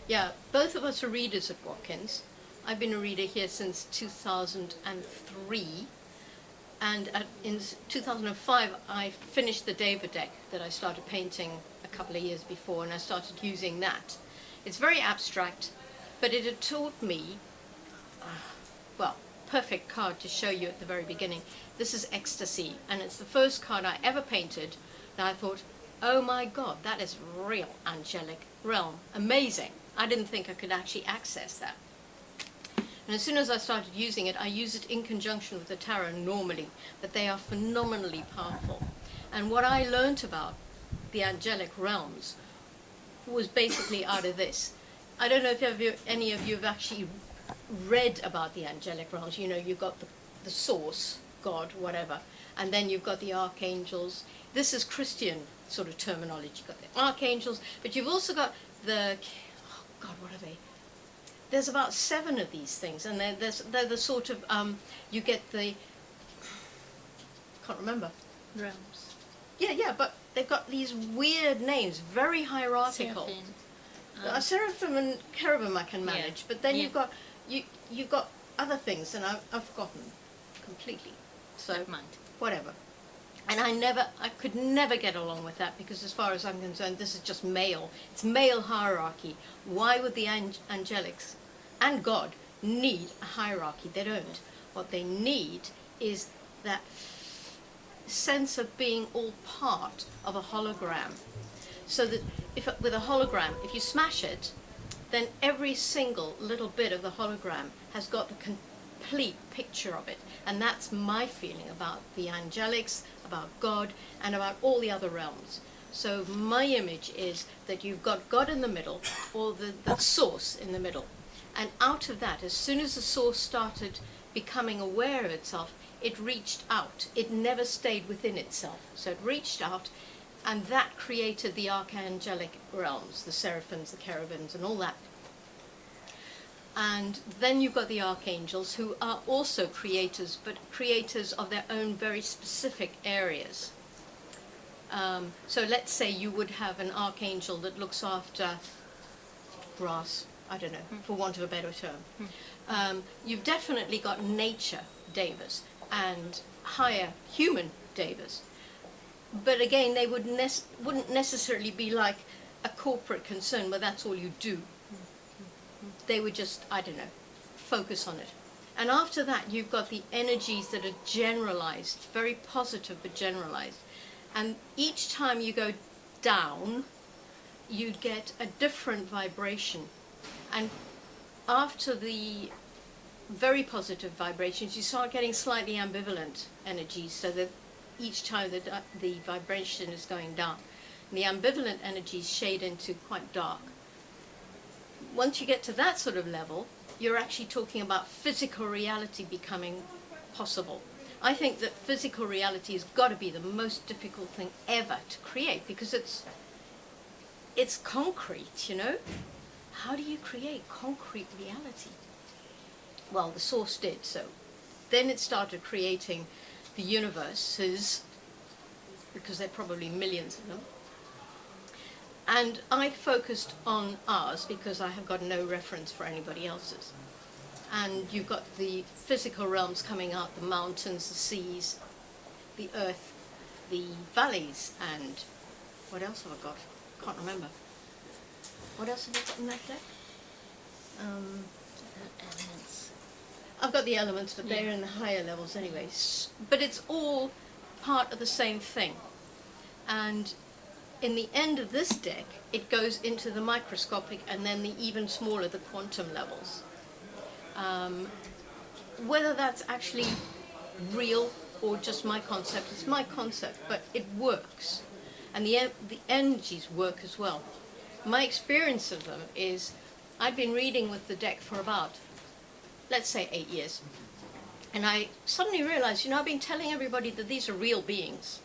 Yeah, both of us are readers at Watkins. I've been a reader here since 2003, and in 2005 I finished the David deck that I started painting a couple of years before, and I started using that. It's very abstract, but it had taught me, well, perfect card to show you at the very beginning. This is Ecstasy, and it's the first card I ever painted that I thought, oh my God, that is real Angelic Realm. Amazing. I didn't think I could actually access that. And as soon as I started using it, I use it in conjunction with the tarot normally, but they are phenomenally powerful. And what I learned about the Angelic Realms was basically out of this. I don't know if any of you have actually read about the Angelic Realms. You know, you've got the source, God, whatever, and then you've got the archangels. This is Christian sort of terminology. You've got the archangels, but you've also got the, oh God, what are they? There's about 7 of these things, and they're the sort of, you get the, can't remember. Realms. Yeah, but they've got these weird names, very hierarchical. Seraphim and cherubim I can manage, but then you've got other things, and I've forgotten completely. So mind. Whatever. And I could never get along with that, because as far as I'm concerned, this is just male. It's male hierarchy. Why would the angelics and God need a hierarchy? They don't. What they need is that sense of being all part of a hologram. So that with a hologram, if you smash it, then every single little bit of the hologram has got the complete picture of it. And that's my feeling about the angelics, about God, and about all the other realms. So my image is that you've got God in the middle, or the source in the middle. And out of that, as soon as the source started becoming aware of itself, it reached out. It never stayed within itself. So it reached out, and that created the archangelic realms, the seraphims, the cherubims, and all that. And then you've got the archangels, who are also creators, but creators of their own very specific areas. So let's say you would have an archangel that looks after grass, I don't know, for want of a better term. You've definitely got nature devas and higher human devas. But again, they wouldn't necessarily be like a corporate concern where that's all you do. They would just, I don't know, focus on it. And after that, you've got the energies that are generalized, very positive but generalized. And each time you go down, you get a different vibration. And after the very positive vibrations, you start getting slightly ambivalent energies, so that each time the vibration is going down. And the ambivalent energies shade into quite dark. Once you get to that sort of level, you're actually talking about physical reality becoming possible. I think that physical reality has got to be the most difficult thing ever to create, because it's concrete, you know? How do you create concrete reality? Well, the source did, so then it started creating the universes, because there are probably millions of them. And I focused on ours because I have got no reference for anybody else's. And you've got the physical realms coming out, the mountains, the seas, the earth, the valleys, and what else have I got? Can't remember. What else have I got in that deck? Elements. I've got the elements, but they're in the higher levels anyway. But it's all part of the same thing. And in the end of this deck, it goes into the microscopic and then the even smaller, the quantum levels. Whether that's actually real or just my concept, it's my concept, but it works. And the energies work as well. My experience of them is, I've been reading with the deck for about, let's say, 8 years. And I suddenly realized, I've been telling everybody that these are real beings.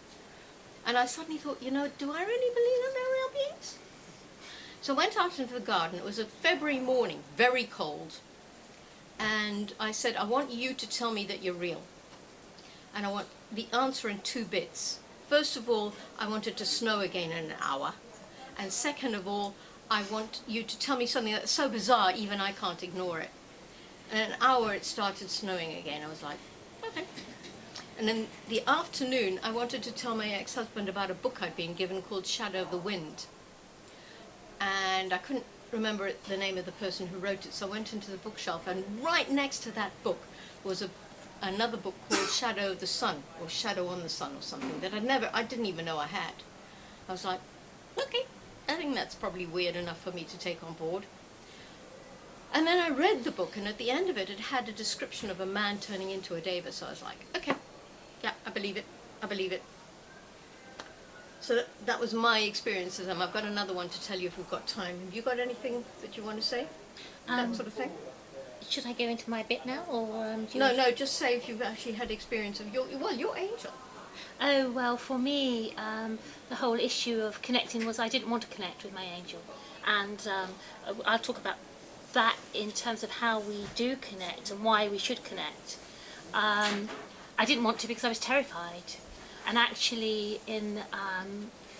And I suddenly thought, do I really believe that they're real beings? So I went out into the garden. It was a February morning, very cold. And I said, I want you to tell me that you're real. And I want the answer in 2 bits. First of all, I want it to snow again in an hour. And second of all, I want you to tell me something that's so bizarre, even I can't ignore it. And in an hour, it started snowing again. I was like, okay. And in the afternoon, I wanted to tell my ex-husband about a book I'd been given called Shadow of the Wind. And I couldn't remember the name of the person who wrote it, so I went into the bookshelf, and right next to that book was another book called Shadow of the Sun, or Shadow on the Sun, or something, that I didn't even know I had. I was like, okay, I think that's probably weird enough for me to take on board. And then I read the book, and at the end of it, it had a description of a man turning into a deva, so I was like, okay, yeah, I believe it, I believe it. So that was my experience with them. I've got another one to tell you if we've got time. Have you got anything that you want to say? That sort of thing? Should I go into my bit now, or do you No, just say if you've actually had experience of your angel. Oh, well, for me, the whole issue of connecting was I didn't want to connect with my angel. And I'll talk about that in terms of how we do connect and why we should connect. I didn't want to because I was terrified. And actually, in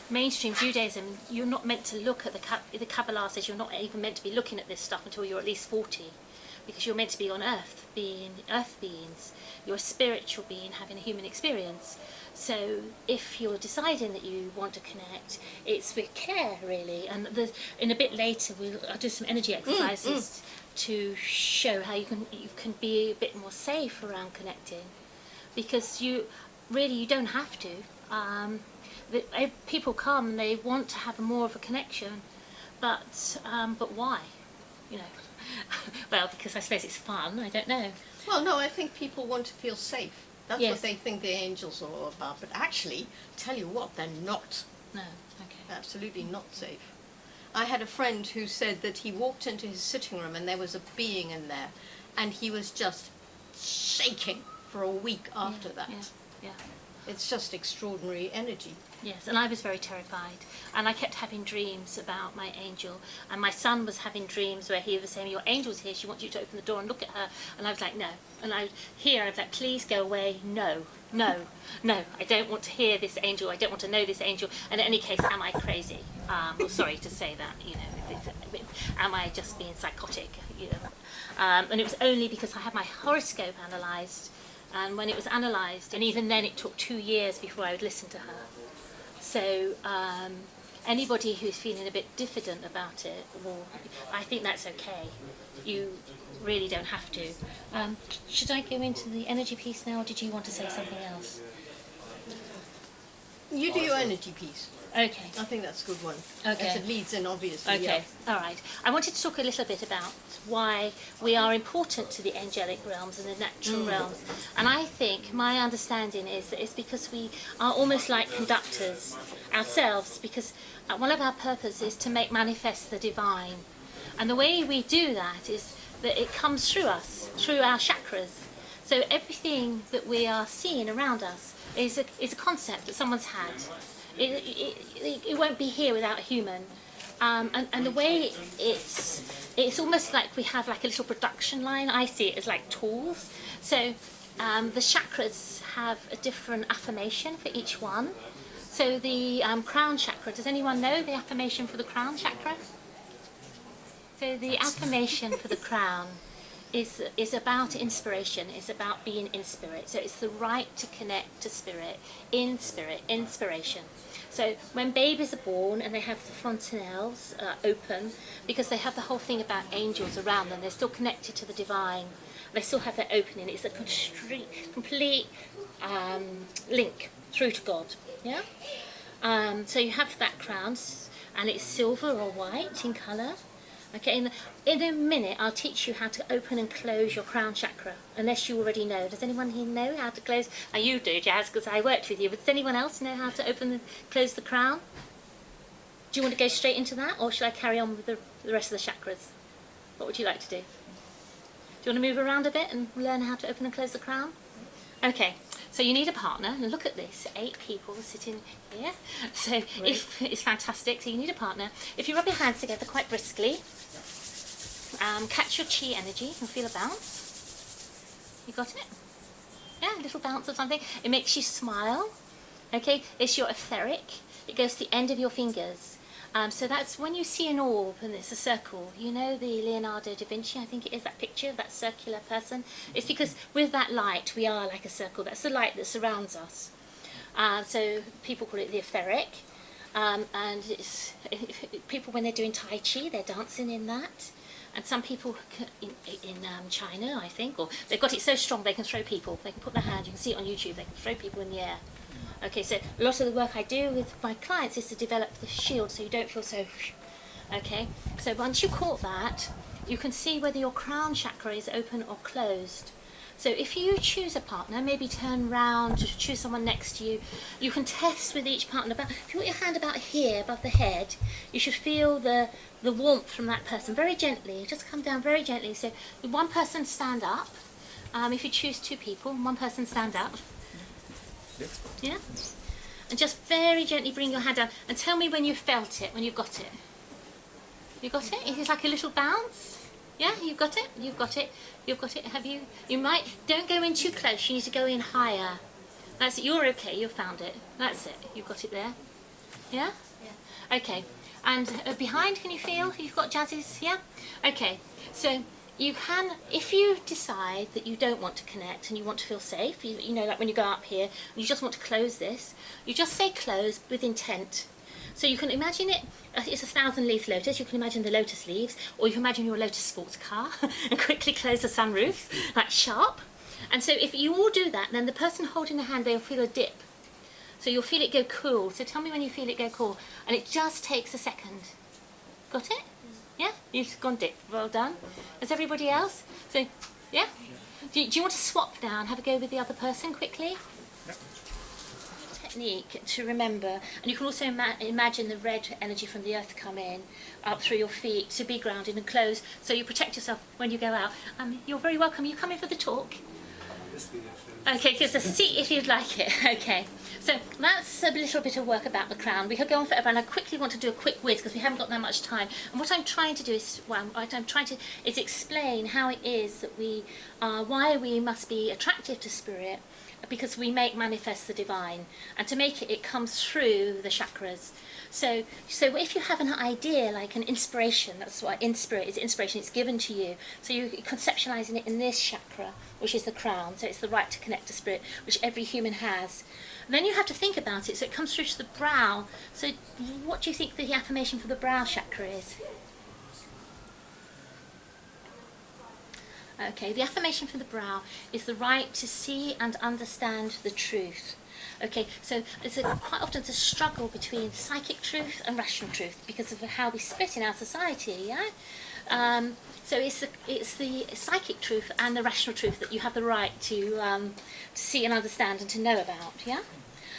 mainstream Judaism, you're not meant to look at the Kabbalah says you're not even meant to be looking at this stuff until you're at least 40, because you're meant to be on earth, being earth beings. You're a spiritual being having a human experience. So if you're deciding that you want to connect, it's with care, really. And in a bit later, I'll do some energy exercises to show how you can be a bit more safe around connecting, because you don't have to. People come and they want to have more of a connection, but why? You know, well, because I suppose it's fun. I don't know. Well, no, I think people want to feel safe. That's Yes. what they think the angels are all about. But actually, tell you what, they're not. No. Okay. Absolutely not safe. I had a friend who said that he walked into his sitting room and there was a being in there, and he was just shaking for a week after that. Yeah. It's just extraordinary energy. Yes, and I was very terrified, and I kept having dreams about my angel, and my son was having dreams where he was saying, your angel's here, she wants you to open the door and look at her, and I was like, no, and I was like, please go away, no, I don't want to hear this angel, I don't want to know this angel, and in any case, am I crazy? Well, sorry to say that, you know, am I just being psychotic, you know? And it was only because I had my horoscope analysed, and when it was analysed, and even then it took 2 years before I would listen to her. So anybody who's feeling a bit diffident about it, well, I think that's okay. You really don't have to. Should I go into the energy piece now, or did you want to say something else? You do your energy piece. Okay. I think that's a good one. Okay. As it leads in, obviously. Okay, Yeah. all right. I wanted to talk a little bit about why we are important to the angelic realms and the natural realms. And I think my understanding is that it's because we are almost like conductors ourselves, because one of our purposes is to make manifest the divine. And the way we do that is that it comes through us, through our chakras. So everything that we are seeing around us is a concept that someone's had. It won't be here without a human, and the way it's almost like we have like a little production line. I see it as like tools. So the chakras have a different affirmation for each one. So the crown chakra, does anyone know the affirmation for the crown chakra? So the affirmation for the crown is about inspiration, is about being in spirit. So it's the right to connect to spirit, inspiration. So when babies are born and they have the fontanelles open, because they have the whole thing about angels around them, they're still connected to the divine. They still have that opening. It's a complete link through to God. Yeah. So you have that crown, and it's silver or white in colour. Okay, in a minute I'll teach you how to open and close your crown chakra, unless you already know. Does anyone here know how to close? Oh, you do, Jazz, because I worked with you. But does anyone else know how to open and close the crown? Do you want to go straight into that, or should I carry on with the rest of the chakras? What would you like to do? Do you want to move around a bit and learn how to open and close the crown? Okay, so you need a partner, and look at this, 8 people sitting here. So it's fantastic. So you need a partner. If you rub your hands together quite briskly, catch your chi energy and feel a bounce. You got it? Yeah, a little bounce of something. It makes you smile. Okay, it's your etheric. It goes to the end of your fingers. So that's when you see an orb and it's a circle. You know the Leonardo da Vinci, I think it is, that picture of that circular person? It's because with that light, we are like a circle. That's the light that surrounds us. So people call it the etheric. And it's, people, when they're doing Tai Chi, they're dancing in that. And some people in China, I think, or they've got it so strong they can throw people. They can put their hand, you can see it on YouTube, they can throw people in the air. Okay, so a lot of the work I do with my clients is to develop the shield so you don't feel so... Okay, so once you caught that, you can see whether your crown chakra is open or closed. So if you choose a partner, maybe turn round to choose someone next to you, you can test with each partner. If you put your hand about here, above the head, you should feel the warmth from that person very gently. Just come down very gently. So one person stand up. If you choose two people, one person stand up. Yeah? And just very gently bring your hand down and tell me when you felt it, when you've got it. You got it? It's like a little bounce. Yeah, you've got it, you've got it, you've got it. Have you? You might, don't go in too close, you need to go in higher. That's it, you're okay, you've found it. That's it, you've got it there. Yeah? Yeah. Okay, and behind, can you feel you've got jazzes? Yeah? Okay, so you can, if you decide that you don't want to connect and you want to feel safe, you know, like when you go up here, and you just want to close this, you just say close with intent. So you can imagine it, it's a 1,000-leaf lotus, you can imagine the lotus leaves, or you can imagine your Lotus sports car and quickly close the sunroof, like sharp. And so if you all do that, then the person holding the hand, they'll feel a dip. So you'll feel it go cool. So tell me when you feel it go cool. And it just takes a second. Got it? Yeah? You've gone dip. Well done. Is everybody else? So, yeah? Do you want to swap now and have a go with the other person quickly? Technique to remember, and you can also imagine the red energy from the earth come in up through your feet to be grounded and closed, so you protect yourself when you go out. You're very welcome. You come in for the talk? Okay, give us a seat if you'd like it. Okay, so that's a little bit of work about the crown. We could go on forever, and I quickly want to do a quick whiz because we haven't got that much time. And what I'm trying to do is, is explain how it is that we why we must be attractive to spirit, because we make manifest the divine, and to make it, it comes through the chakras. So if you have an idea, like an inspiration, that's what inspiration is. Inspiration, it's given to you. So you're conceptualizing it in this chakra, which is the crown. So it's the right to connect to spirit, which every human has. And then you have to think about it. So it comes through to the brow. So what do you think the affirmation for the brow chakra is? Okay, the affirmation for the brow is the right to see and understand the truth. Okay, so it's quite often a struggle between psychic truth and rational truth because of how we split in our society, yeah? So it's the psychic truth and the rational truth that you have the right to see and understand and to know about, yeah?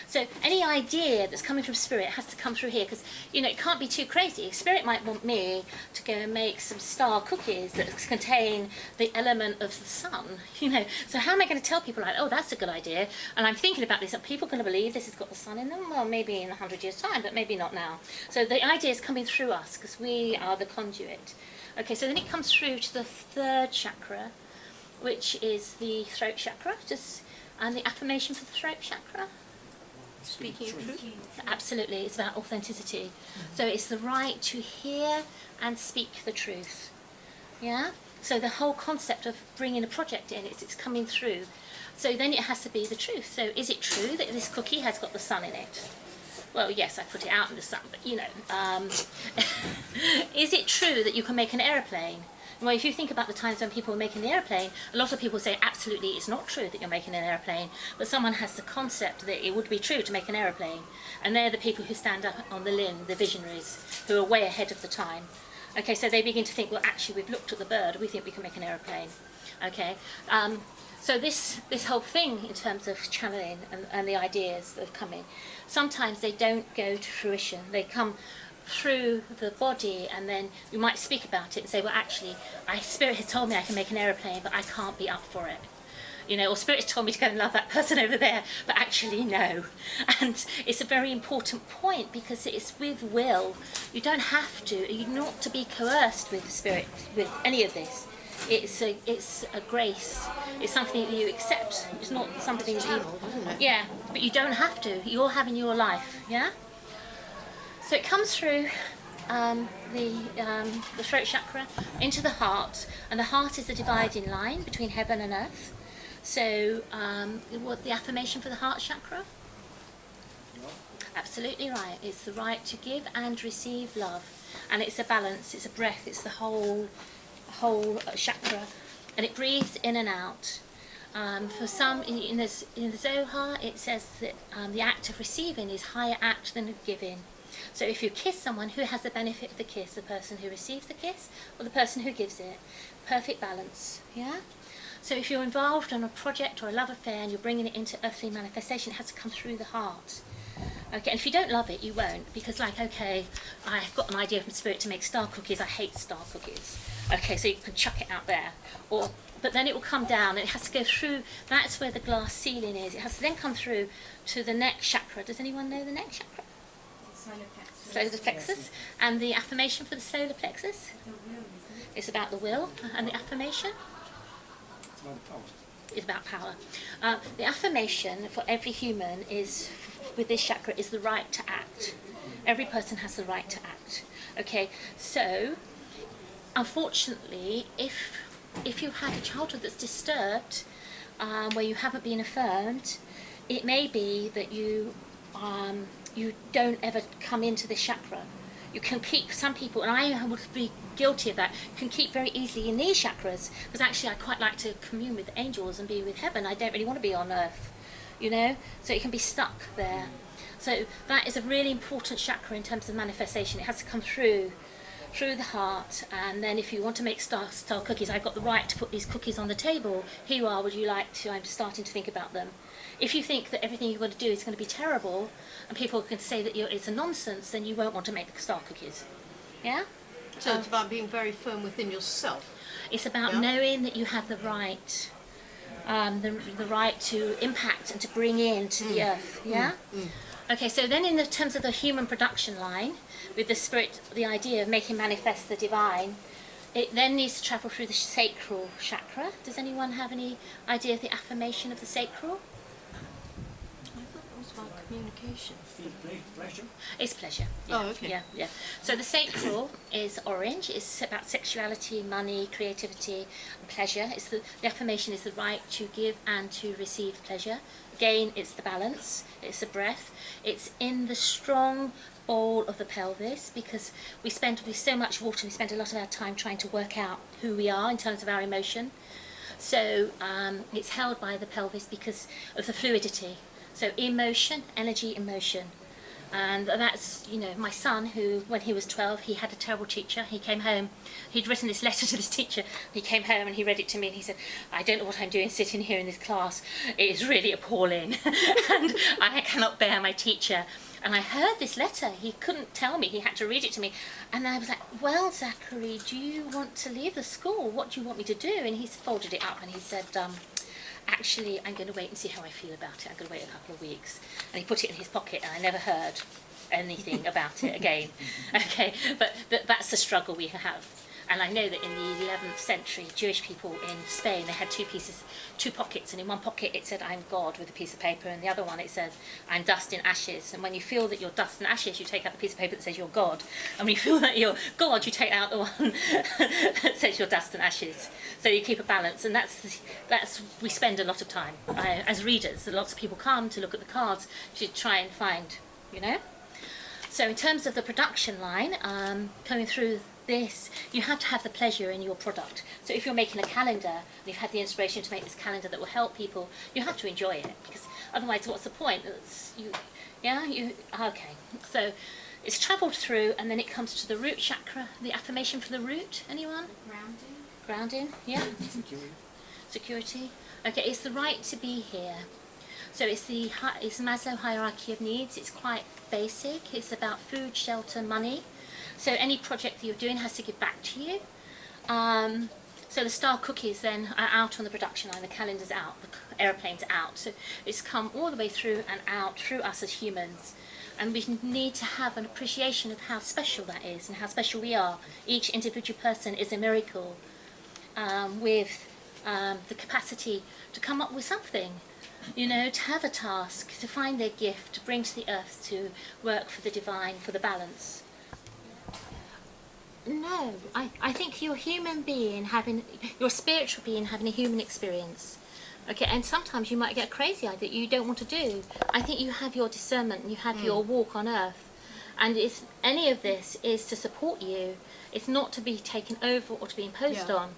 So any idea that's coming from spirit has to come through here, because, you know, it can't be too crazy. Spirit might want me to go and make some star cookies that contain the element of the sun, you know. So how am I going to tell people, like, oh, that's a good idea, and I'm thinking about this, are people going to believe this has got the sun in them? Well, maybe in 100 years' time, but maybe not now. So the idea is coming through us, because we are the conduit. Okay, so then it comes through to the third chakra, which is the throat chakra, and the affirmation for the throat chakra. Speaking of truth? Absolutely, it's about authenticity. So it's the right to hear and speak the truth. Yeah? So the whole concept of bringing a project in, it's coming through. So then it has to be the truth. So is it true that this cookie has got the sun in it? Well, yes, I put it out in the sun, but, you know. Is it true that you can make an aeroplane? Well, if you think about the times when people were making the aeroplane, a lot of people say absolutely it's not true that you're making an aeroplane, but someone has the concept that it would be true to make an aeroplane, and they're the people who stand up on the limb, the visionaries, who are way ahead of the time. Okay, so they begin to think, well, actually, we've looked at the bird, we think we can make an aeroplane. Okay, so this whole thing in terms of channeling and the ideas that have come in, sometimes they don't go to fruition. They come through the body, and then you might speak about it and say, well, actually, spirit has told me I can make an aeroplane, but I can't be up for it. You know, or spirit has told me to go and love that person over there, but actually no. And it's a very important point, because it's with will. You don't have to, you're not to be coerced with spirit, with any of this. It's a grace. It's something that you accept. It's not something that you, yeah, but you don't have to. You're having your life, yeah? So it comes through the throat chakra into the heart, and the heart is the dividing line between heaven and earth. So, what the affirmation for the heart chakra? Absolutely right. It's the right to give and receive love, and it's a balance. It's a breath. It's the whole chakra, and it breathes in and out. For some, in the Zohar, it says that the act of receiving is higher act than of giving. So if you kiss someone, who has the benefit of the kiss? The person who receives the kiss or the person who gives it? Perfect balance, yeah? So if you're involved in a project or a love affair and you're bringing it into earthly manifestation, it has to come through the heart. Okay, and if you don't love it, you won't, because like, okay, I've got an idea from Spirit to make star cookies, I hate star cookies. Okay, so you can chuck it out there. But then it will come down, and it has to go through, that's where the glass ceiling is. It has to then come through to the neck chakra. Does anyone know the neck chakra? Solar plexus. And the affirmation for the solar plexus? It's about the will. And the affirmation? It's about power. The affirmation for every human is, with this chakra, is the right to act. Every person has the right to act. Okay, so unfortunately, if you've had a childhood that's disturbed, where you haven't been affirmed, it may be that you don't ever come into this chakra. You can keep, some people, and I would be guilty of that, can keep very easily in these chakras, because actually I quite like to commune with angels and be with heaven. I don't really want to be on earth, you know, so it can be stuck there. So that is a really important chakra in terms of manifestation. It has to come through the heart, and then if you want to make star cookies, I've got the right to put these cookies on the table. Here you are, would you like to? I'm starting to think about them. If you think that everything you're going to do is going to be terrible, and people can say that it's a nonsense, then you won't want to make the star cookies. Yeah? So it's about being very firm within yourself. It's about knowing that you have the right, the right to impact and to bring in to the earth. Yeah? Okay, so then in the terms of the human production line, with the spirit, the idea of making manifest the divine, it then needs to travel through the sacral chakra. Does anyone have any idea of the affirmation of the sacral? I thought it was about communication. Pleasure? It's pleasure. Yeah. Oh, okay. Yeah. So the sacral is orange. It's about sexuality, money, creativity, and pleasure. It's the affirmation is the right to give and to receive pleasure. Again, it's the balance. It's the breath. It's in the strong bowl of the pelvis, because we spend with so much water, we spend a lot of our time trying to work out who we are in terms of our emotion. So it's held by the pelvis because of the fluidity. So emotion, energy, emotion. And that's, you know, my son, who, when he was 12, he had a terrible teacher. He came home, he'd written this letter to this teacher. He came home and he read it to me and he said, I don't know what I'm doing sitting here in this class. It is really appalling. And I cannot bear my teacher. And I heard this letter. He couldn't tell me. He had to read it to me. And I was like, well, Zachary, do you want to leave the school? What do you want me to do? And he folded it up and he said, actually, I'm going to wait and see how I feel about it. I'm going to wait a couple of weeks. And he put it in his pocket, and I never heard anything about it again. Okay, but that's the struggle we have. And I know that in the 11th century, Jewish people in Spain, they had two pockets, and in one pocket it said, I'm God, with a piece of paper, and the other one it said, I'm dust and ashes. And when you feel that you're dust and ashes, you take out the piece of paper that says you're God. And when you feel that you're God, you take out the one that says you're dust and ashes. So you keep a balance, and that's we spend a lot of time. As readers, lots of people come to look at the cards to try and find, you know. So in terms of the production line, coming through this, you have to have the pleasure in your product. So if you're making a calendar and you've had the inspiration to make this calendar that will help people, you have to enjoy it, because otherwise what's the point? Okay. So it's travelled through, and then it comes to the root chakra. The affirmation for the root, anyone? Grounding, yeah. Security. Okay, it's the right to be here. So it's the Maslow hierarchy of needs. It's quite basic. It's about food, shelter, money. So any project that you're doing has to give back to you. So the star cookies then are out on the production line, the calendar's out, the aeroplane's out. So it's come all the way through and out through us as humans. And we need to have an appreciation of how special that is and how special we are. Each individual person is a miracle, with the capacity to come up with something, you know, to have a task, to find their gift, to bring to the earth, to work for the divine, for the balance. No, I think you're a human being you're a spiritual being having a human experience. Okay, and sometimes you might get a crazy idea that you don't want to do. I think you have your discernment and you have your walk on earth. And it's, any of this is to support you. It's not to be taken over or to be imposed on.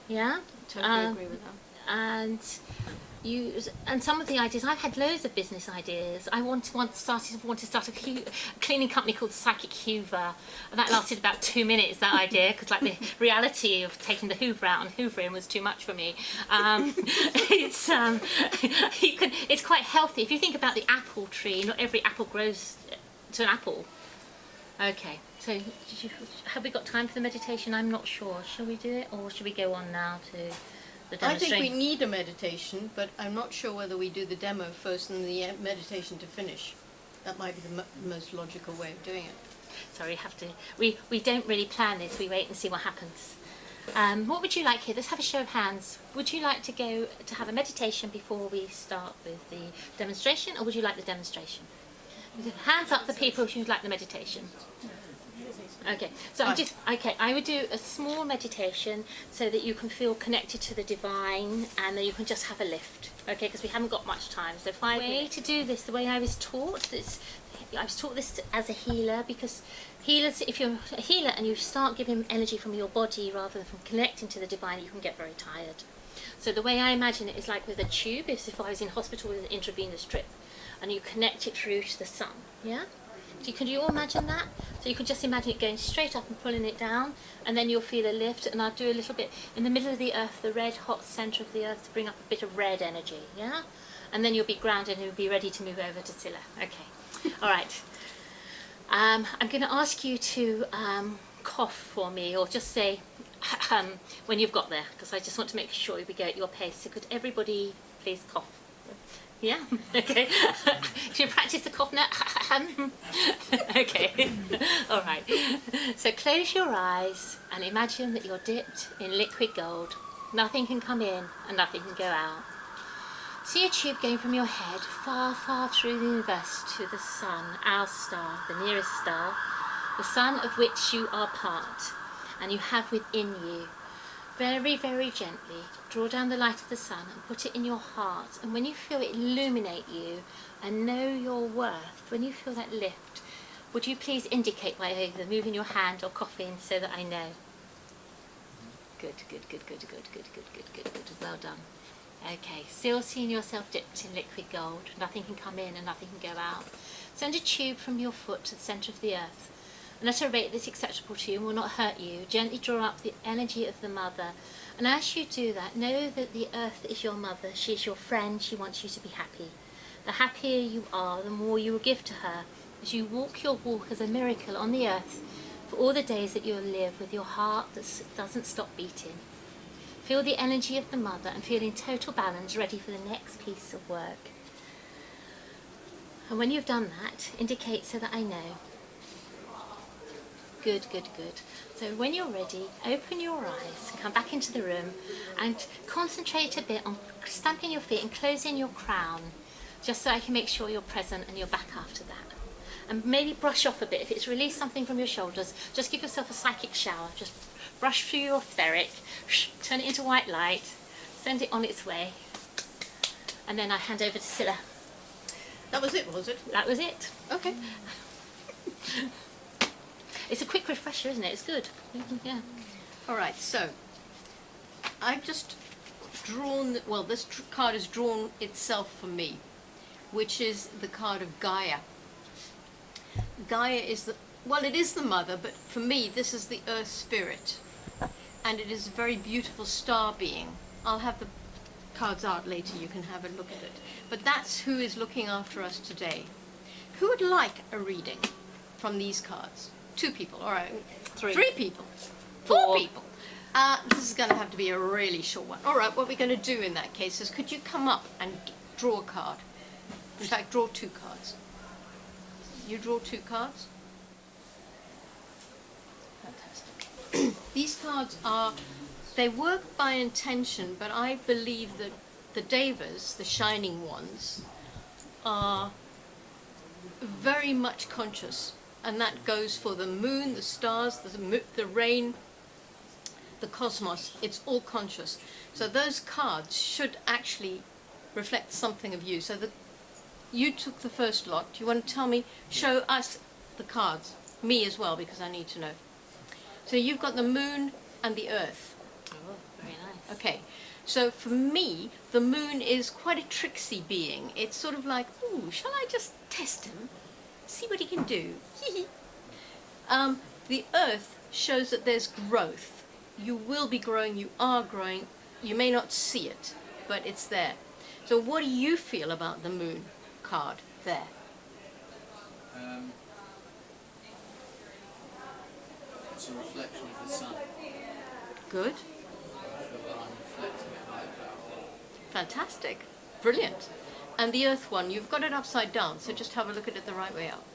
Yeah? Totally agree with that. And some of the ideas, I've had loads of business ideas. I want to start a cleaning company called Psychic Hoover, and that lasted about 2 minutes, that idea, because like the reality of taking the Hoover out and hoovering was too much for me. It's quite healthy. If you think about the apple tree, not every apple grows to an apple. Okay, so have we got time for the meditation? I'm not sure. Shall we do it, or should we go on now to the I think demonstration? we need a meditation, but I'm not sure whether we do the demo first and the meditation to finish. That might be the most logical way of doing it. Sorry, we don't really plan this. We wait and see what happens. What would you like here? Let's have a show of hands. Would you like to go to have a meditation before we start with the demonstration, or would you like the demonstration? Hands up for people who'd like the meditation. Okay, so I would do a small meditation so that you can feel connected to the divine and then you can just have a lift, okay, because we haven't got much time. So the way to do this, the way I was taught this, I was taught this as a healer, because healers, if you're a healer and you start giving energy from your body rather than from connecting to the divine, you can get very tired. So the way I imagine it is like with a tube, is if I was in hospital with an intravenous drip and you connect it through to the sun, yeah? Can you all imagine that? So you can just imagine it going straight up and pulling it down, and then you'll feel a lift, and I'll do a little bit in the middle of the earth, the red hot centre of the earth, to bring up a bit of red energy, yeah? And then you'll be grounded and you'll be ready to move over to Cilla. Okay, all right. I'm going to ask you to cough for me, or just say when you've got there, because I just want to make sure we go at your pace. So could everybody please cough? Yeah, okay. Should you practice the cough now? Okay, all right. So close your eyes and imagine that you're dipped in liquid gold. Nothing can come in and nothing can go out. See a tube going from your head far, far through the universe to the sun, our star, the nearest star, the sun of which you are part, and you have within you. Very, very gently draw down the light of the sun and put it in your heart, and when you feel it illuminate you and know your worth, when you feel that lift, would you please indicate by either moving your hand or coughing so that I know? Good, good, good, good, good, good, good, good, good, good. Well done. Okay, still seeing yourself dipped in liquid gold. Nothing can come in and nothing can go out. Send a tube from your foot to the centre of the earth. And at a rate that's acceptable to you and will not hurt you, gently draw up the energy of the mother. And as you do that, know that the earth is your mother. She is your friend. She wants you to be happy. The happier you are, the more you will give to her, as you walk your walk as a miracle on the earth for all the days that you'll live with your heart that doesn't stop beating. Feel the energy of the mother and feel in total balance, ready for the next piece of work. And when you've done that, indicate so that I know. Good, good, good. So when you're ready, open your eyes, come back into the room and concentrate a bit on stamping your feet and closing your crown, just so I can make sure you're present and you're back after that. And maybe brush off a bit. If it's released something from your shoulders, just give yourself a psychic shower. Just brush through your etheric, turn it into white light, send it on its way, and then I hand over to Cilla. That was it, was it? That was it. Okay. It's a quick refresher, isn't it? It's good. Yeah. All right, so I've just drawn, well, this card has drawn itself for me, which is the card of Gaia. Gaia is the, well, it is the mother, but for me, this is the earth spirit. And it is a very beautiful star being. I'll have the cards out later, you can have a look at it. But that's who is looking after us today. Who would like a reading from these cards? 2 people, all right. 3 people. 4 people. This is going to have to be a really short one. All right, what we're going to do in that case is, could you come up and draw a card? In fact, draw 2 cards. You draw 2 cards. Fantastic. These cards are, they work by intention, but I believe that the devas, the shining ones, are very much conscious and that goes for the moon, the stars, the rain, the cosmos. It's all conscious. So those cards should actually reflect something of you. So you took the first lot. Do you want to tell me, show us the cards, me as well, because I need to know. So you've got the moon and the earth. Oh, very nice. Okay, so for me, the moon is quite a tricksy being. It's sort of like, ooh, shall I just test him? See what he can do. The earth shows that there's growth. You will be growing, you are growing. You may not see it, but it's there. So what do you feel about the moon card there? It's a reflection of the sun. Good. I feel that I'm reflecting it like that. Fantastic. Brilliant. And the earth one, you've got it upside down, so just have a look at it the right way up.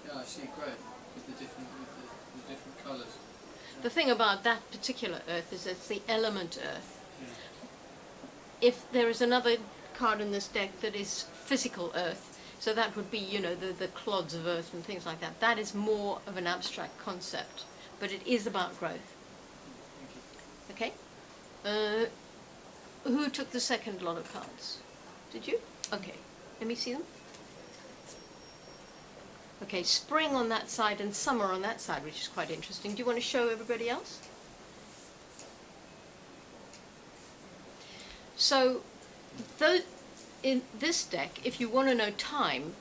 Yeah, I see growth with the different colours. The thing about that particular earth is it's the element earth. Yeah. If there is another card in this deck that is physical earth, so that would be, you know, the clods of earth and things like that. That is more of an abstract concept, but it is about growth. Thank you. Okay? Who took the second lot of cards? Did you? Okay. Let me see them. Okay, spring on that side and summer on that side, which is quite interesting. Do you want to show everybody else? So, in this deck, if you want to know time,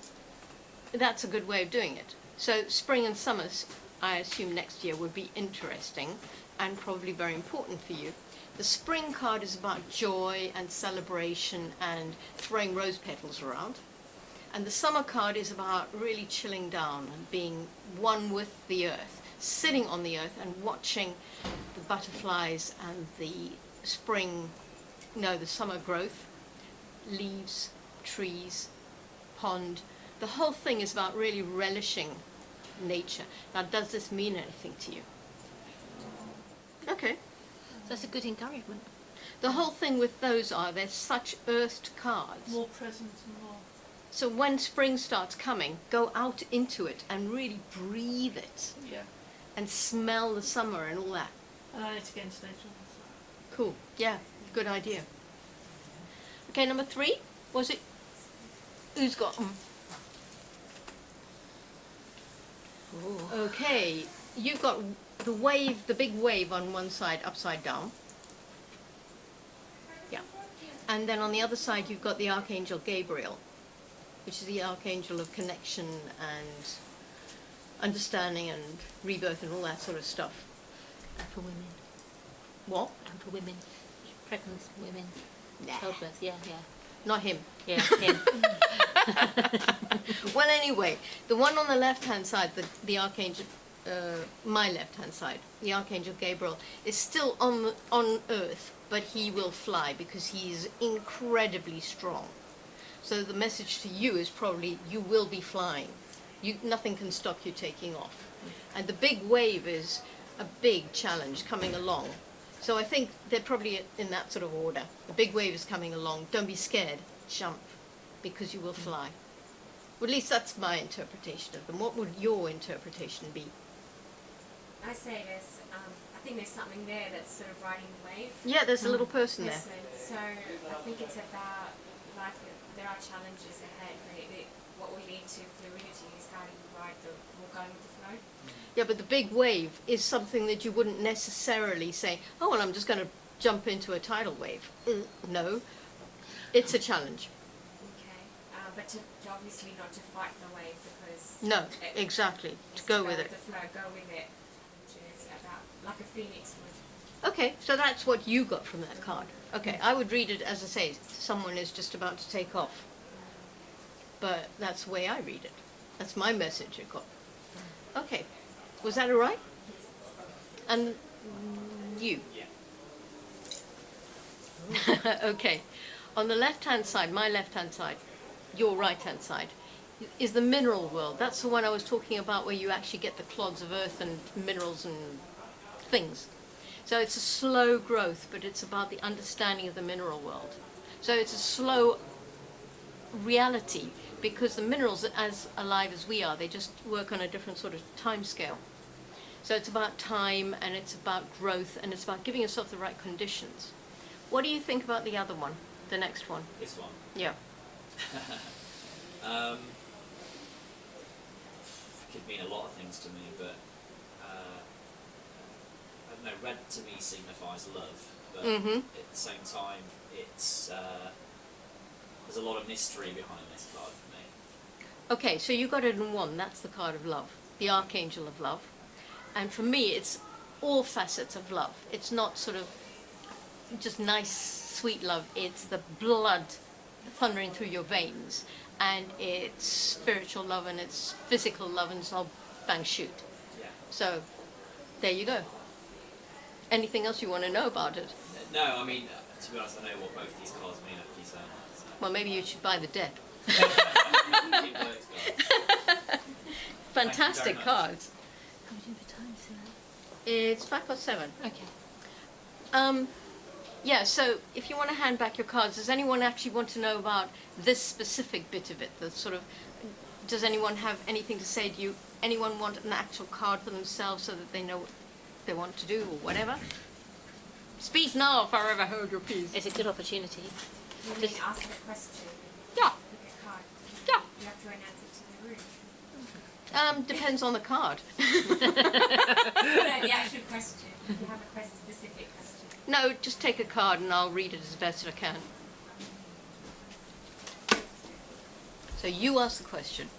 that's a good way of doing it. So spring and summers, I assume next year would be interesting and probably very important for you. The spring card is about joy and celebration and throwing rose petals around. And the summer card is about really chilling down and being one with the earth, sitting on the earth and watching the butterflies and the summer growth, leaves, trees, pond. The whole thing is about really relishing nature. Now, does this mean anything to you? Okay. That's a good encouragement. The whole thing with those they're such earthed cards. More present and more. So when spring starts coming, go out into it and really breathe it Yeah. and smell the summer and all that. And I need to get into nature. Cool. Yeah, good idea. Okay, number 3. Was it? Who's got them? Okay, you've got the wave, the big wave on one side upside down. Yeah. And then on the other side you've got the Archangel Gabriel, which is the Archangel of connection and understanding and rebirth and all that sort of stuff. And for women. What? And for women. Pregnant women. Nah. Childbirth, yeah. Not him. Yeah, him. Well, anyway, the one on the left-hand side, the Archangel, my left-hand side, the Archangel Gabriel, is still on Earth, but he will fly because he's incredibly strong. So the message to you is probably you will be flying. Nothing can stop you taking off. And the big wave is a big challenge coming along. So I think they're probably in that sort of order. The big wave is coming along. Don't be scared. Jump, because you will fly. Well, at least that's my interpretation of them. What would your interpretation be? I say I think there's something there that's sort of riding the wave. Yeah, there's a little person there. So I think it's about life. There are challenges ahead. What will lead to fluidity is how you ride or go with the flow. Yeah, but the big wave is something that you wouldn't necessarily say, oh, well, I'm just going to jump into a tidal wave. No, it's a challenge. Okay, but to obviously not to fight the wave because... No, exactly, to go with it. The flow, go with it, which is about like a phoenix would. Okay, so that's what you got from that card. Okay, I would read it as I say, someone is just about to take off. But that's the way I read it. That's my message it got. Okay, was that all right? And you? Okay, on the left-hand side, my left-hand side, your right-hand side, is the mineral world. That's the one I was talking about where you actually get the clods of earth and minerals and things. So it's a slow growth, but it's about the understanding of the mineral world. So it's a slow reality, because the minerals, as alive as we are, they just work on a different sort of time scale. So it's about time, and it's about growth, and it's about giving yourself the right conditions. What do you think about the other one, the next one? This one. Yeah. Could mean a lot of things to me, but I don't know. Red to me signifies love, but at the same time, it's there's a lot of mystery behind this card for me. Okay, so you got it in one. That's the card of love, the Archangel of Love. And for me, it's all facets of love. It's not sort of just nice, sweet love. It's the blood thundering through your veins. And it's spiritual love, and it's physical love, and it's all bang shoot. Yeah. So, there you go. Anything else you want to know about it? No, I mean, to be honest, I know what both these cards mean after you say that. So. Well, maybe you should buy the deck. Keep those cards. Fantastic much. cards. How are we doing for time, Cilla? It's 7:05. Okay. Yeah, so if you want to hand back your cards, does anyone actually want to know about this specific bit of it? The sort of, does anyone have anything to say to you? Anyone want an actual card for themselves so that they know what they want to do or whatever? Speak now, forever hold your peace. It's a good opportunity. You mean ask a question Yeah, with a card. yeah. You have to announce it to the room. Depends on the card. No, the actual question. You have a specific question. No, just take a card and I'll read it as best I can. So you ask the question.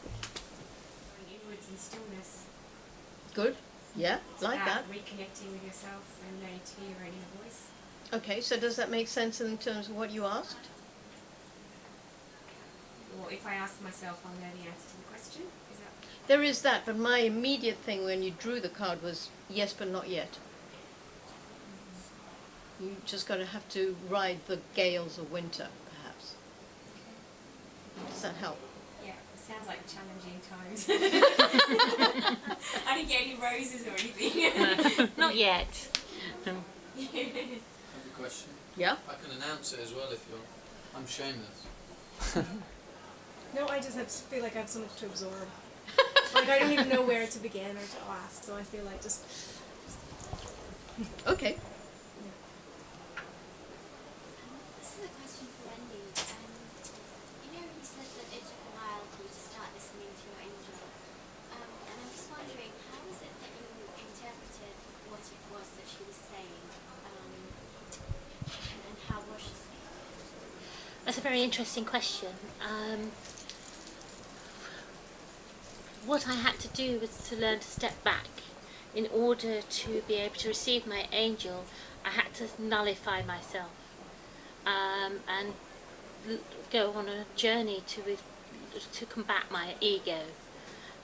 Going inwards and stillness. Good? Yeah, It's like that. about reconnecting with yourself and learning to hear your own inner voice. Okay, so does that make sense in terms of what you asked? Or if I ask myself, I'll know the answer to the question. Is that? There is that, but my immediate thing when you drew the card was yes, but not yet. You just got to have to ride the gales of winter, perhaps. Does that help? Yeah, it sounds like challenging times. I didn't get any roses or anything. Not yet. I have a question. Yeah? I can announce it as well if you're. I'm shameless. No, I just feel like I have so much to absorb. Like I don't even know where to begin or to ask, so I feel like just Okay. This is a question for Wendy. You know, you said that it took a while for you to start listening to your angel. And I'm just wondering, how was it that you interpreted what it was that she was saying? And how was she saying it? That's a very interesting question. What I had to do was to learn to step back. In order to be able to receive my angel, I had to nullify myself and go on a journey to combat my ego.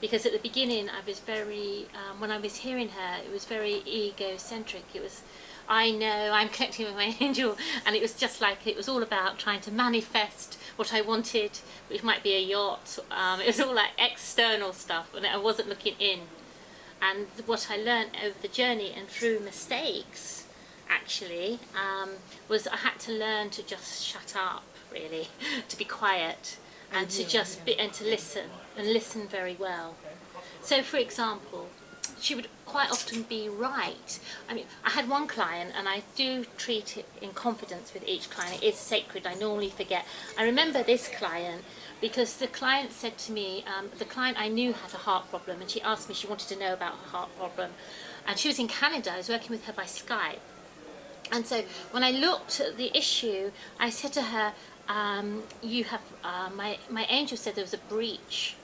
Because at the beginning I was very, when I was hearing her, it was very egocentric. It was, I know I'm connecting with my angel, and it was just like, it was all about trying to manifest what I wanted, which might be a yacht. It was all like external stuff, and I wasn't looking in. And what I learned over the journey and through mistakes, actually, was I had to learn to just shut up, really, to be quiet, and to just be, and to listen, and listen very well. So, for example, she would quite often be right. I mean, I had one client, and I do treat it in confidence with each client. It is sacred. I normally forget. I remember this client because the client said to me, the client I knew had a heart problem, and she asked me, she wanted to know about her heart problem. And she was in Canada. I was working with her by Skype. And so when I looked at the issue, I said to her, you have, my angel said there was a breach.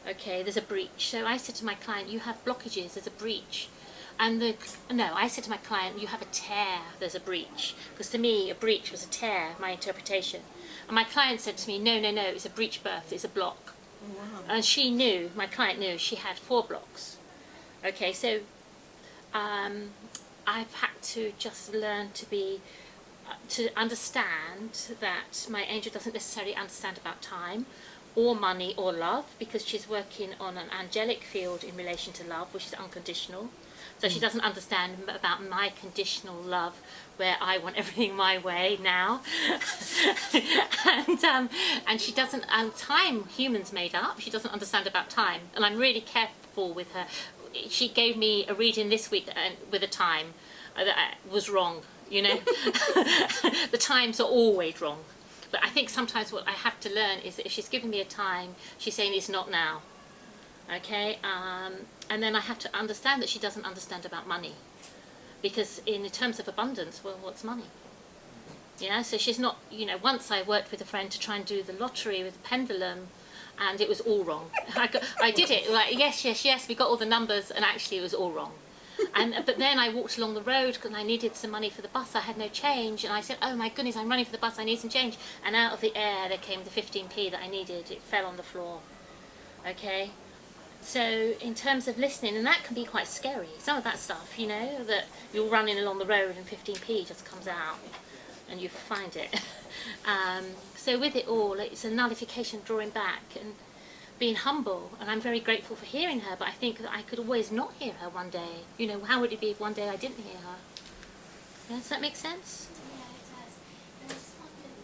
Okay, there's a breach. So I said to my client, you have blockages, there's a breach. And I said to my client, you have a tear, there's a breach. Because to me, a breach was a tear, my interpretation. And my client said to me, no, it's a breach birth, it's a block. Wow. And she knew, my client knew, she had 4 blocks. Okay, so I've had to just learn to understand that my angel doesn't necessarily understand about time or money or love, because she's working on an angelic field in relation to love, which is unconditional. So she doesn't understand about my conditional love, where I want everything my way now. And she doesn't, time humans made up, she doesn't understand about time. And I'm really careful with her. She gave me a reading this week with a time that was wrong, you know. The times are always wrong. But I think sometimes what I have to learn is that if she's giving me a time, she's saying it's not now. Okay, and then I have to understand that she doesn't understand about money, because in terms of abundance, well, what's money? Yeah, so she's not, you know. Once I worked with a friend to try and do the lottery with the pendulum, and it was all wrong. I did it like yes, we got all the numbers, and actually it was all wrong. But then I walked along the road because I needed some money for the bus. I had no change, and I said, "Oh my goodness, I'm running for the bus. I need some change." And out of the air, there came the 15p that I needed. It fell on the floor. Okay. So in terms of listening, and that can be quite scary, some of that stuff, you know, that you're running along the road and 15p just comes out and you find it. So with it all, it's a nullification, drawing back and being humble, and I'm very grateful for hearing her, but I think that I could always not hear her one day. You know, how would it be if one day I didn't hear her? Yeah, does that make sense? Yeah, it does. But I just wondered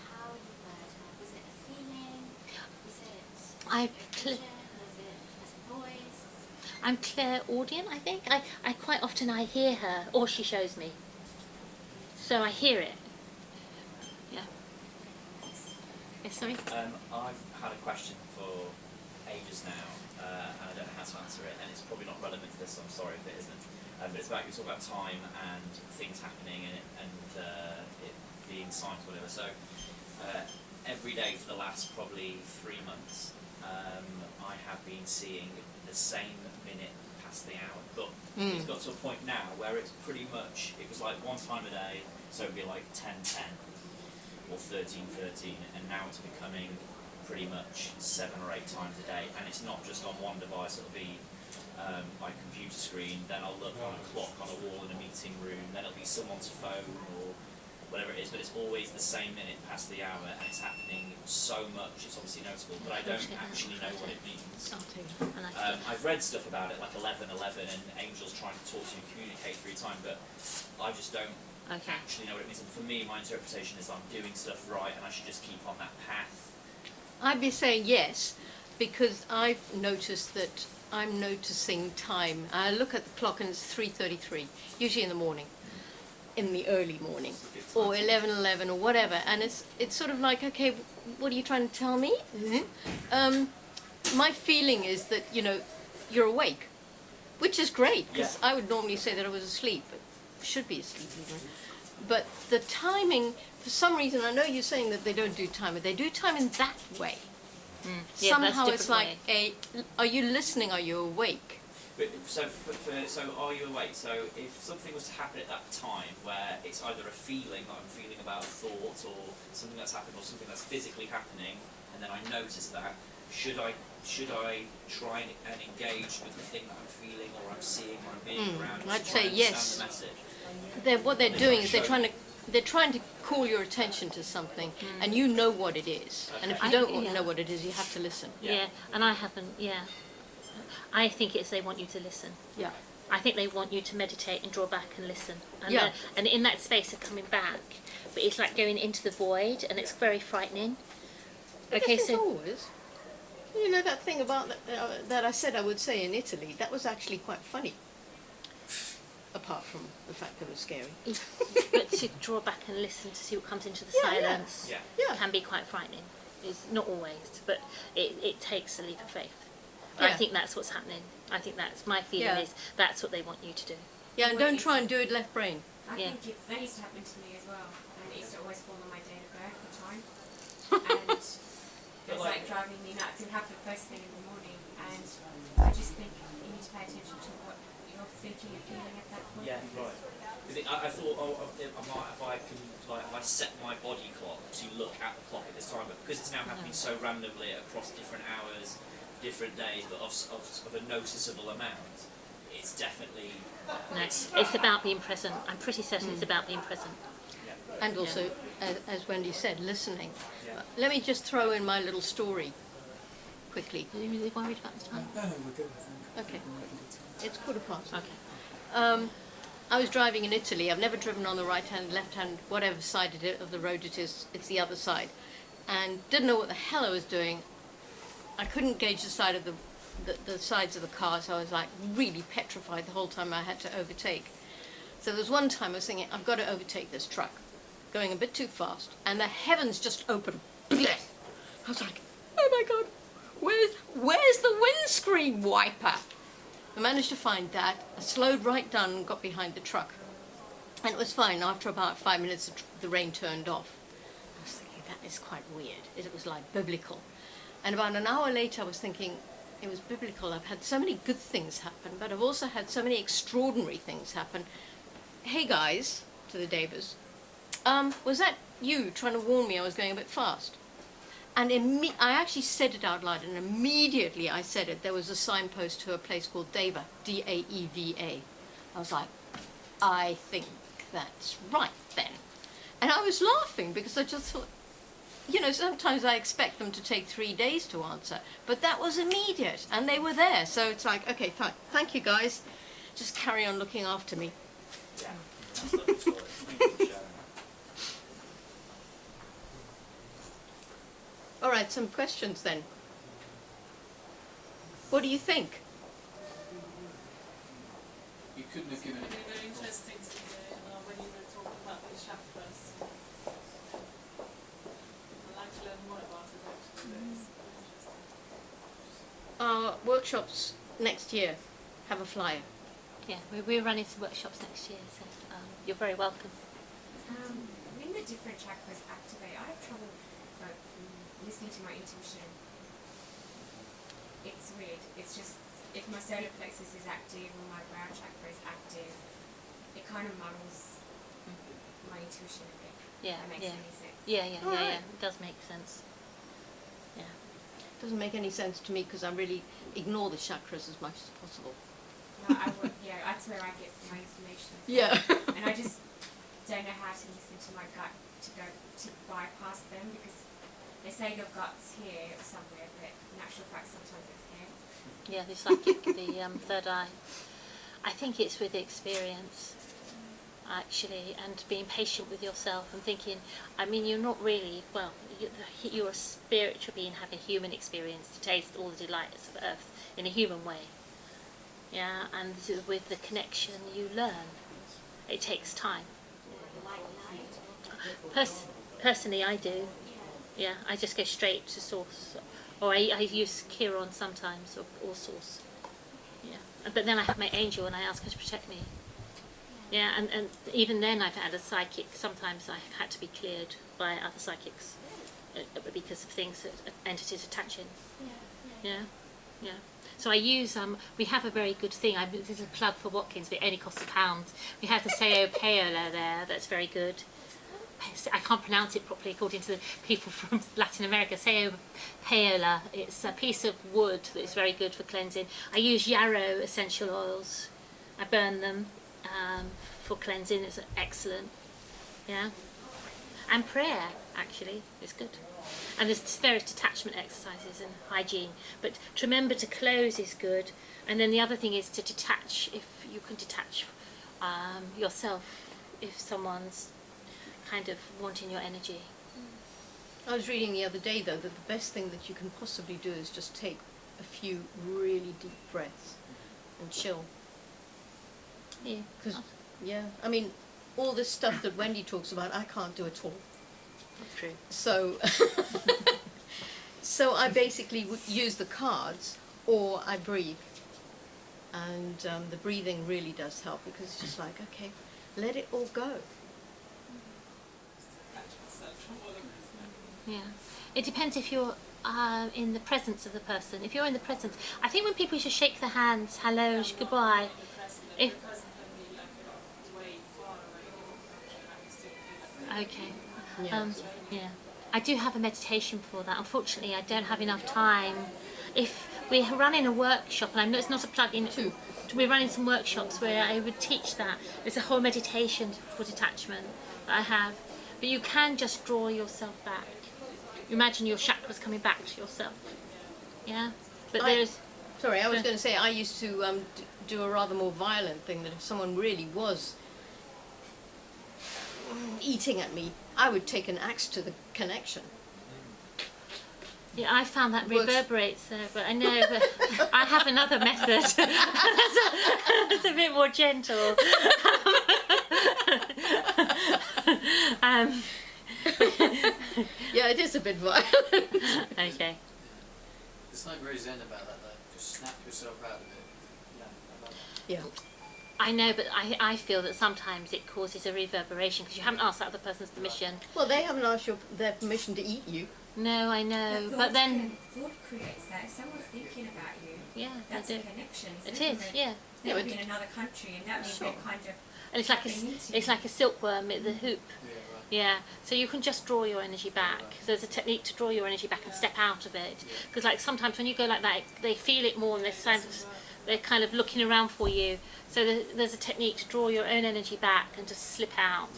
how you heard her. Was it a feeling? Was it I a vision? Was it a voice? I'm clairaudient, I think. I quite often I hear her, or she shows me. So I hear it. Yeah. Yes, sorry? I've had a question for ages now, and I don't know how to answer it, and it's probably not relevant to this, so I'm sorry if it isn't. But it's about, you talk about time and things happening and it being signs, whatever. So every day for the last probably 3 months, I have been seeing the same minute past the hour. But it's got to a point now where it's pretty much, it was like one time a day, so it'd be like 10:10 or 13:13, and now it's becoming pretty much 7 or 8 times a day. And it's not just on one device, it'll be my computer screen, then I'll look on a clock on a wall in a meeting room, then it'll be someone's phone or whatever it is, but it's always the same minute past the hour, and it's happening so much, it's obviously noticeable, but I don't actually know what it means. I've read stuff about it, like 11:11, and angels trying to talk to you and communicate through time, but I just don't actually know what it means. And for me, my interpretation is I'm doing stuff right, and I should just keep on that path. I'd be saying yes, because I've noticed that I'm noticing time. I look at the clock and it's 3:33, usually in the morning, in the early morning, or 11:11 or whatever, and it's sort of like, okay, what are you trying to tell me? My feeling is that, you know, you're awake, which is great, because I would normally say that I was asleep, but should be asleep even. But the timing, for some reason, I know you're saying that they don't do time, but they do time in that way. Yeah, Somehow that's it's like are you listening? Are you awake? But so are you awake? So if something was to happen at that time, where it's either a feeling that I'm feeling about a thought, or something that's happened, or something that's physically happening, and then I notice that, should I try and engage with the thing that I'm feeling, or I'm seeing, or I'm being around? I'd to try say and yes. understand the message? What they're doing is they're trying to call your attention to something, and you know what it is. And if you don't know what it is, you have to listen. Yeah, and I haven't, I think it's they want you to listen. Yeah. I think they want you to meditate and draw back and listen. And, Yeah. And in that space of coming back, but it's like going into the void, and it's very frightening. Okay, It's so always, you know, that thing about that I said I would say in Italy, that was actually quite funny. Apart from the fact that it was scary. but to draw back and listen to see what comes into the silence can be quite frightening. It's not always, but it takes a leap of faith. I think that's what's happening. I think that's my feeling is that's what they want you to do. Yeah, and don't try and do it left brain. I think that used to happen to me as well, and it used to always fall on my date of birth, the time, and it was like driving me nuts. It would happen first thing in the morning, and I just think you need to pay attention to what you're thinking and feeling at that point. Yeah, right. I thought, if I set my body clock to look at the clock at this time, but because it's now happening so randomly across different hours, different days, but of a noticeable amount, it's definitely... No, it's about being present. I'm pretty certain it's about being present. And also, as Wendy said, listening. Let me just throw in my little story. quickly. Are you really worried about the time? No, we're good, I think. Okay. It's 1:15. Okay. I was driving in Italy. I've never driven on the right hand, left hand, whatever side of the road it is, it's the other side. And didn't know what the hell I was doing. I couldn't gauge the side of the sides of the car, so I was like really petrified the whole time I had to overtake. So there was one time I was thinking, I've got to overtake this truck, going a bit too fast, and the heavens just opened. I was like, oh my God, where's the windscreen wiper? I managed to find that. I slowed right down and got behind the truck. And it was fine. After about 5 minutes, the rain turned off. I was thinking, that is quite weird. It was like biblical. And about an hour later, I was thinking, it was biblical. I've had so many good things happen, but I've also had so many extraordinary things happen. Hey guys, to the Davers, was that you trying to warn me I was going a bit fast? And I actually said it out loud, and immediately I said it. There was a signpost to a place called Deva, D-A-E-V-A. I was like, I think that's right then. And I was laughing because I just thought, you know, sometimes I expect them to take 3 days to answer, but that was immediate, and they were there. So it's like, okay, thank you guys. Just carry on looking after me. Yeah, that's a lovely story. Thank you for sharing that. All right, some questions then. What do you think? You couldn't have given It'd it. be very interesting to hear when you were talking about the chakras. I'd like to learn more about it actually. It's very interesting. Our workshops next year have a flyer. Yeah, we're running some workshops next year, so you're very welcome. When the different chakras activate, I have trouble listening to my intuition. It's weird. It's just, if my solar plexus is active or my brow chakra is active, it kind of muddles my intuition a bit. Yeah, That makes yeah. any sense. Yeah, it does make sense. Yeah. Doesn't make any sense to me because I really ignore the chakras as much as possible. No, that's where I get my information from. Yeah. And I just don't know how to listen to my gut to bypass them, because they say your gut's here somewhere, but in actual fact sometimes it's here. Yeah, the psychic, the third eye. I think it's with experience, actually, and being patient with yourself and thinking, I mean, you're not really, well, you're a spiritual being having human experience to taste all the delights of earth in a human way. Yeah, and with the connection you learn. It takes time. Personally, I do. Yeah, I just go straight to source, or I use Chiron sometimes, or source. Yeah, but then I have my angel and I ask her to protect me. Yeah, and even then I've had a psychic. Sometimes I've had to be cleared by other psychics because of things that entities attaching. Yeah. So I use, we have a very good thing, this is a plug for Watkins, but it only costs £1. We have the Cilla Conway there, that's very good. I can't pronounce it properly according to the people from Latin America. Cilla Conway, it's a piece of wood that's very good for cleansing. I use yarrow essential oils, I burn them for cleansing, it's excellent. Yeah. And prayer, actually, is good. And there's various detachment exercises and hygiene, but to remember to close is good. And then the other thing is to detach, if you can detach yourself if someone's kind of wanting your energy. I was reading the other day, though, that the best thing that you can possibly do is just take a few really deep breaths and chill. Yeah. Because, yeah, I mean, all this stuff that Wendy talks about, I can't do at all. That's true. So, so I basically use the cards, or I breathe. And the breathing really does help, because it's just like, okay, let it all go. Yeah. It depends if you're in the presence of the person. If you're in the presence, I think when people just shake their hands, hello, goodbye. If okay. Yeah. Yeah. I do have a meditation for that. Unfortunately, I don't have enough time. If we're running a workshop, and I know it's not a plug-in, we're running some workshops where I would teach that. There's a whole meditation for detachment that I have. But you can just draw yourself back. Imagine your chakras coming back to yourself. Yeah, but I- there's Sorry, I was Sure. going to say I used to do a rather more violent thing, that if someone really was eating at me, I would take an axe to the connection. yeah, I found that Works. reverberates there, but I know but I have another method. It's a bit more gentle. um, Yeah, it is a bit violent. okay. There's something very zen about that, though. Just snap yourself out of it. Yeah, I love it. Yeah. I know, but I feel that sometimes it causes a reverberation because you haven't asked that other person's permission. Well, they haven't asked their permission to eat you. No, I know, but then thought creates that. If someone's thinking about you, yeah, that's they a do. connection. It is, yeah. They Yeah, would but- be in another country, and that means Sure. they're kind of. And it's like it's like a silkworm at the hoop. Yeah, right. Yeah, so you can just draw your energy back. So there's a technique to draw your energy back and step out of it. Because like sometimes when you go like that, they feel it more and they're kind of looking around for you. So there's a technique to draw your own energy back and just slip out.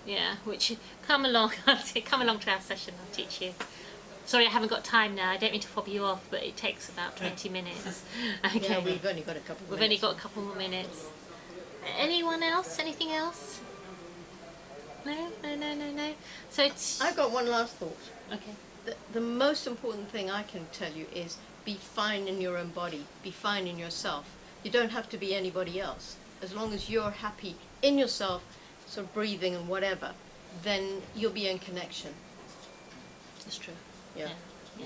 Yeah, which come along to our session. I'll teach you. Sorry, I haven't got time now. I don't mean to fob you off, but it takes about 20 minutes. Okay. Yeah, we've only got a couple of We've minutes. only got a couple more minutes. Anyone else? Anything else? No. So it's I've got one last thought. okay. The most important thing I can tell you is be fine in your own body, be fine in yourself. You don't have to be anybody else. As long as you're happy in yourself, sort of breathing and whatever, then you'll be in connection. That's true. Yeah. Yeah.